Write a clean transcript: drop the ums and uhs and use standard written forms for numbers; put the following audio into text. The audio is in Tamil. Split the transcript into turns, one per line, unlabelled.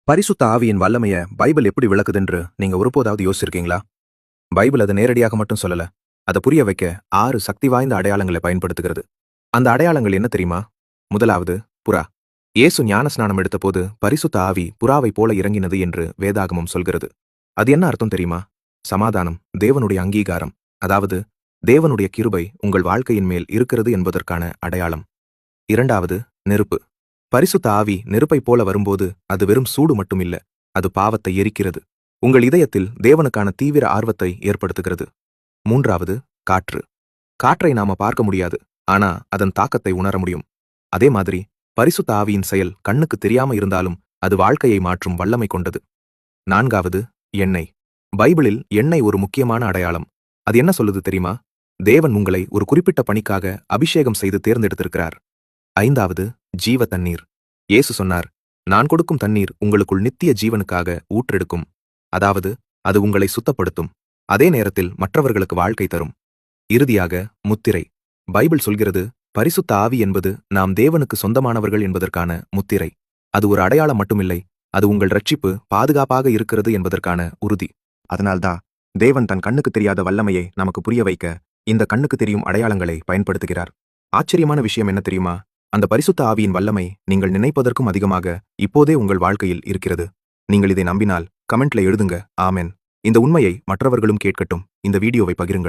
பரிசுத்த ஆவியின் வல்லமைய பைபிள் எப்படி விளக்குதுன்று நீங்க ஒருபோதாவது யோசிச்சிருக்கீங்களா? பைபிள் அதை நேரடியாக மட்டும் சொல்லல. அதை புரிய வைக்க 6 சக்தி வாய்ந்த அடையாளங்களை பயன்படுத்துகிறது. அந்த அடையாளங்கள் என்ன தெரியுமா? முதலாவது, புறா. இயேசு ஞானஸ்நானம் எடுத்தபோது பரிசுத்த ஆவி புறாவைப் போல இறங்கினது என்று வேதாகமம் சொல்கிறது. அது என்ன அர்த்தம் தெரியுமா? சமாதானம், தேவனுடைய அங்கீகாரம், அதாவது தேவனுடைய கிருபை உங்கள் வாழ்க்கையின் மேல் இருக்கிறது என்பதற்கான அடையாளம். இரண்டாவது, நெருப்பு. பரிசுத்த ஆவி நெருப்பைப் போல வரும்போது அது வெறும் சூடு மட்டும் இல்ல, அது பாவத்தை எரிக்கிறது. உங்கள் இதயத்தில் தேவனுக்கான தீவிர ஆர்வத்தை ஏற்படுத்துகிறது. மூன்றாவது, காற்று. காற்றை நாம பார்க்க முடியாது, ஆனா அதன் தாக்கத்தை உணர முடியும். அதே மாதிரி பரிசுத்த ஆவியின் செயல் கண்ணுக்கு தெரியாம இருந்தாலும் அது வாழ்க்கையை மாற்றும் வல்லமை கொண்டது. நான்காவது, எண்ணெய். பைபிளில் எண்ணெய் ஒரு முக்கியமான அடையாளம். அது என்ன சொல்லுது தெரியுமா? தேவன் உங்களை ஒரு குறிப்பிட்ட பணிக்காக அபிஷேகம் செய்து தேர்ந்தெடுத்திருக்கிறார். ஐந்தாவது, ஜீவ தண்ணீர். இயேசு சொன்னார், நான் கொடுக்கும் தண்ணீர் உங்களுக்குள் நித்திய ஜீவனுக்காக ஊற்றெடுக்கும். அதாவது அது உங்களை சுத்தப்படுத்தும், அதே நேரத்தில் மற்றவர்களுக்கு வாழ்க்கை தரும். இறுதியாக, முத்திரை. பைபிள் சொல்கிறது, பரிசுத்த ஆவி என்பது நாம் தேவனுக்கு சொந்தமானவர்கள் என்பதற்கான முத்திரை. அது ஒரு அடையாளம் மட்டுமில்லை, அது உங்கள் ரட்சிப்பு பாதுகாப்பாக இருக்கிறது என்பதற்கான உறுதி. அதனால்தான் தேவன் தன் கண்ணுக்கு தெரியாத வல்லமையை நமக்கு புரிய வைக்க இந்த கண்ணுக்கு தெரியும் அடையாளங்களை பயன்படுத்துகிறார். ஆச்சரியமான விஷயம் என்ன தெரியுமா? அந்த பரிசுத்த ஆவியின் வல்லமை நீங்கள் நினைப்பதற்கும் அதிகமாக இப்போதே உங்கள் வாழ்க்கையில் இருக்கிறது. நீங்கள் இதை நம்பினால் கமெண்ட்ல எழுதுங்க, ஆமென். இந்த உண்மையை மற்றவர்களும் கேட்கட்டும். இந்த வீடியோவை பகிருங்கள்.